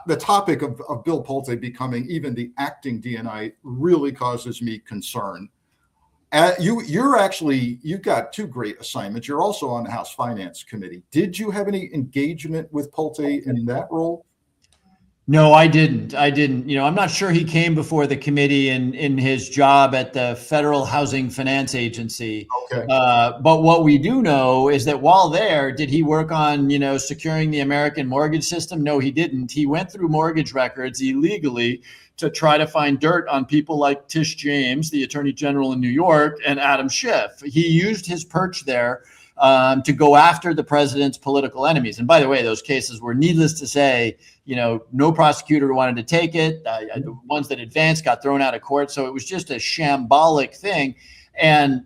the topic of Bill Pulte becoming even the acting DNI really causes me concern. You've got two great assignments. You're also on the House Finance Committee. Did you have any engagement with Pulte in that role? No, I didn't. I'm not sure he came before the committee in his job at the Federal Housing Finance Agency. Okay. But what we do know is that while there, did he work on, securing the American mortgage system? No, he didn't. He went through mortgage records illegally to try to find dirt on people like Tish James, the Attorney General in New York, and Adam Schiff. He used his perch there to go after the president's political enemies. And by the way, those cases were, needless to say, no prosecutor wanted to take it. The ones that advanced got thrown out of court. So it was just a shambolic thing. And,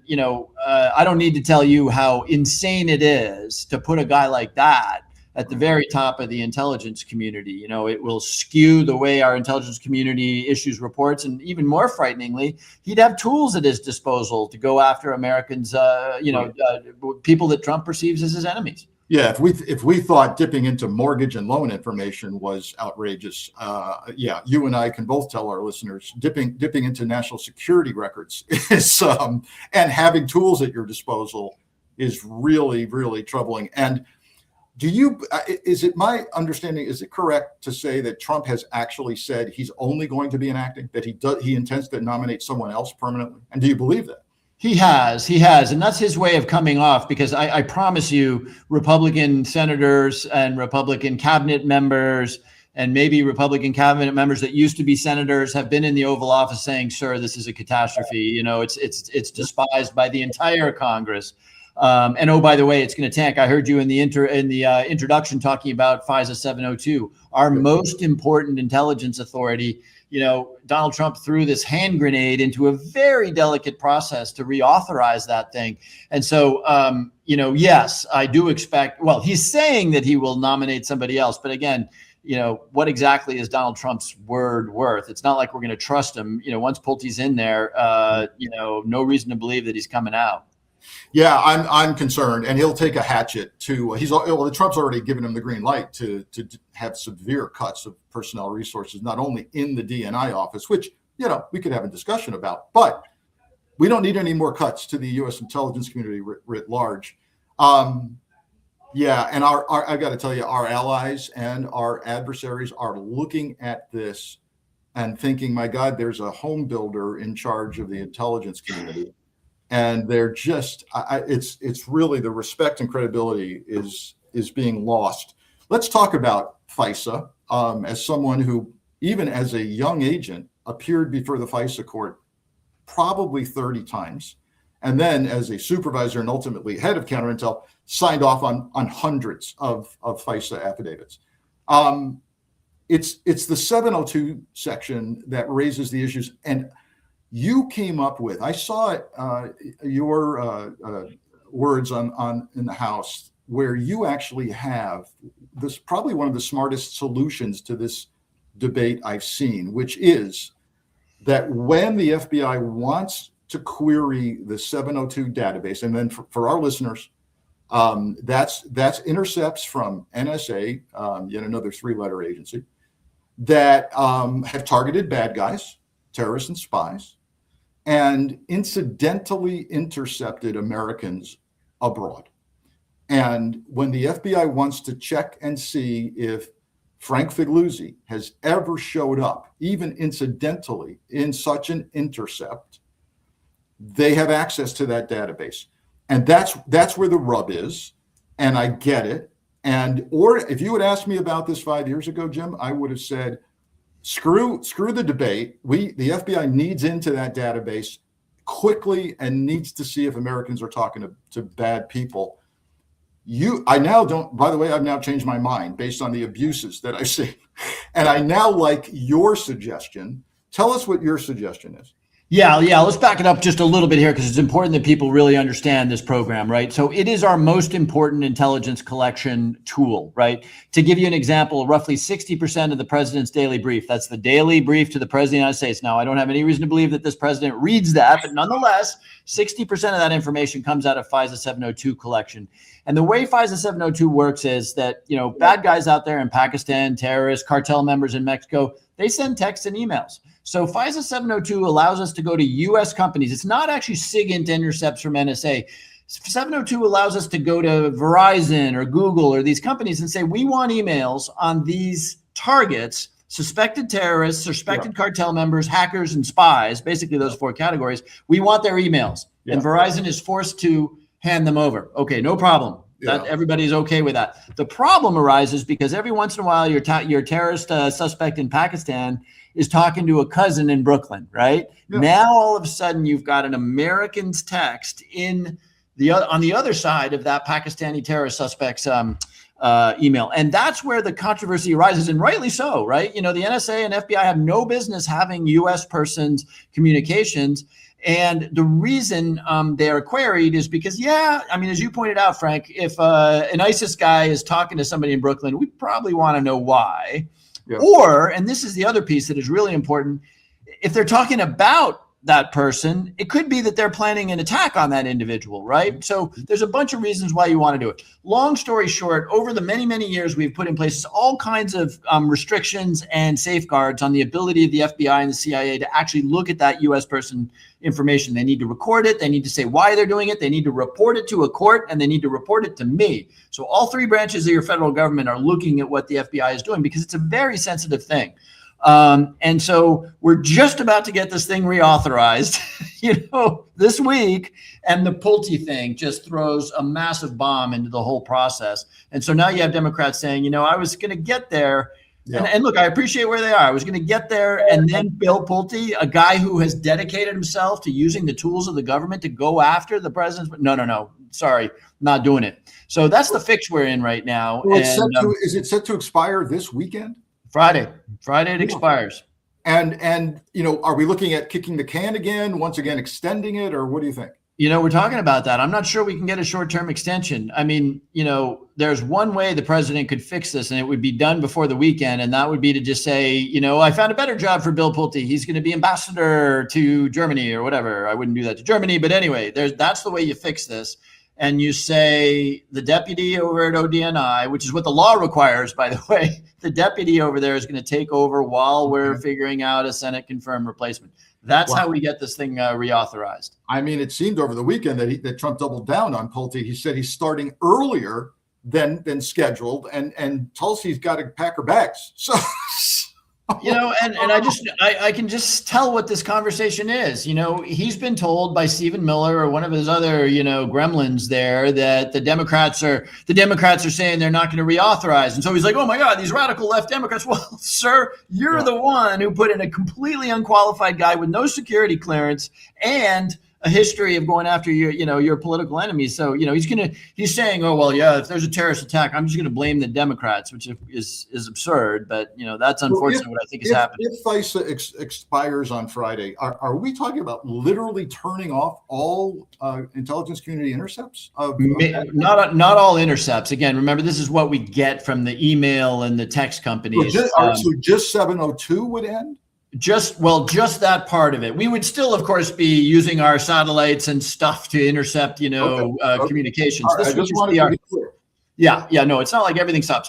I don't need to tell you how insane it is to put a guy like that at the very top of the intelligence community. It will skew the way our intelligence community issues reports. And even more frighteningly, he'd have tools at his disposal to go after Americans, people that Trump perceives as his enemies. Yeah, if we thought dipping into mortgage and loan information was outrageous, you and I can both tell our listeners dipping into national security records is and having tools at your disposal is really, really troubling. And is it my understanding, is it correct to say that Trump has actually said he's only going to be enacting, that he intends to nominate someone else permanently? And do you believe that? He has. And that's his way of coming off, because I promise you, Republican senators and Republican cabinet members and maybe Republican cabinet members that used to be senators have been in the Oval Office saying, sir, this is a catastrophe. It's despised by the entire Congress. And oh, by the way, it's going to tank. I heard you in the introduction talking about FISA 702, our most important intelligence authority. Donald Trump threw this hand grenade into a very delicate process to reauthorize that thing. And so, yes, I do expect, well, he's saying that he will nominate somebody else. But again, what exactly is Donald Trump's word worth? It's not like we're going to trust him. Once Pulte's in there, no reason to believe that he's coming out. Yeah, I'm concerned, and he'll take a hatchet to. Trump's already given him the green light to have severe cuts of personnel resources, not only in the DNI office, which we could have a discussion about, but we don't need any more cuts to the U.S. intelligence community writ large. And I've got to tell you, our allies and our adversaries are looking at this and thinking, my God, there's a home builder in charge of the intelligence community. And they're just, it's really the respect and credibility is being lost. Let's talk about FISA as someone who, even as a young agent, appeared before the FISA court probably 30 times. And then as a supervisor and ultimately head of counterintel, signed off on hundreds of FISA affidavits. It's the 702 section that raises the issues. And you came up with, I saw it, your words on in the House, where you actually have this probably one of the smartest solutions to this debate I've seen, which is that when the FBI wants to query the 702 database, and then for our listeners, that's intercepts from NSA, yet another 3-letter agency, that have targeted bad guys, terrorists and spies, and incidentally intercepted Americans abroad. And when the FBI wants to check and see if Frank Figliuzzi has ever showed up, even incidentally, in such an intercept, they have access to that database. And that's where the rub is. And I get it. Or if you had asked me about this 5 years ago, Jim, I would have said, screw the debate. The FBI needs into that database quickly and needs to see if Americans are talking to bad people. I've now changed my mind based on the abuses that I've seen. And I now like your suggestion. Tell us what your suggestion is. Yeah. Let's back it up just a little bit here because it's important that people really understand this program, right? So it is our most important intelligence collection tool, right? To give you an example, roughly 60% of the president's daily brief, that's the daily brief to the president of the United States. Now, I don't have any reason to believe that this president reads that, but nonetheless, 60% of that information comes out of FISA 702 collection. And the way FISA 702 works is that, bad guys out there in Pakistan, terrorists, cartel members in Mexico, they send texts and emails. So FISA 702 allows us to go to U.S. companies. It's not actually SIGINT intercepts from NSA. 702 allows us to go to Verizon or Google or these companies and say, we want emails on these targets, suspected terrorists, suspected cartel members, hackers, and spies, basically those four categories. We want their emails. Yeah. And Verizon is forced to hand them over. Okay, no problem. That everybody's okay with that. The problem arises because every once in a while, your terrorist suspect in Pakistan is talking to a cousin in Brooklyn, right? Yeah. Now, all of a sudden, you've got an American's text on the other side of that Pakistani terrorist suspect's email. And that's where the controversy arises, and rightly so, right? The NSA and FBI have no business having U.S. persons' communications. And the reason they are queried is because, as you pointed out, Frank, if an ISIS guy is talking to somebody in Brooklyn, we probably want to know why. Yeah. Or, and this is the other piece that is really important, if they're talking about that person, it could be that they're planning an attack on that individual, right? So there's a bunch of reasons why you want to do it. Long story short, over the many, many years, we've put in place all kinds of restrictions and safeguards on the ability of the FBI and the CIA to actually look at that U.S. person information. They need to record it. They need to say why they're doing it. They need to report it to a court, and they need to report it to me. So all three branches of your federal government are looking at what the FBI is doing because it's a very sensitive thing. And so we're just about to get this thing reauthorized, this week. And the Pulte thing just throws a massive bomb into the whole process. And so now you have Democrats saying, I was going to get there. Yeah. And look, I appreciate where they are. I was going to get there. And then Bill Pulte, a guy who has dedicated himself to using the tools of the government to go after the president. No. Sorry, not doing it. So that's the fix we're in right now. Well, is it set to expire this weekend? Friday it expires. And are we looking at kicking the can again, once again extending it, or what do you think? We're talking about that. I'm not sure we can get a short-term extension. There's one way the president could fix this, and it would be done before the weekend, and that would be to just say, I found a better job for Bill Pulte. He's going to be ambassador to Germany or whatever. I wouldn't do that to Germany, but anyway, that's the way you fix this. And you say the deputy over at ODNI, which is what the law requires, by the way, the deputy over there is going to take over while we're figuring out a Senate confirmed replacement. That's how we get this thing reauthorized. It seemed over the weekend that Trump doubled down on Pulte. He said he's starting earlier than scheduled, and Tulsi's got to pack her bags. So. I can just tell what this conversation is. He's been told by Stephen Miller or one of his other, gremlins there that the Democrats are saying they're not going to reauthorize. And so he's like, oh my God, these radical left Democrats. Well, sir, you're the one who put in a completely unqualified guy with no security clearance and a history of going after your political enemies. So, he's saying, oh, well, yeah, if there's a terrorist attack, I'm just going to blame the Democrats, which is absurd. But, that's unfortunately what I think is happening. If FISA expires on Friday, are we talking about literally turning off all intelligence community intercepts? Not all intercepts. Again, remember, this is what we get from the email and the text companies. So just 702 would end? Just that part of it. We would still, of course, be using our satellites and stuff to intercept, communications. Right, I just want to be clear. Yeah. No, it's not like everything stops.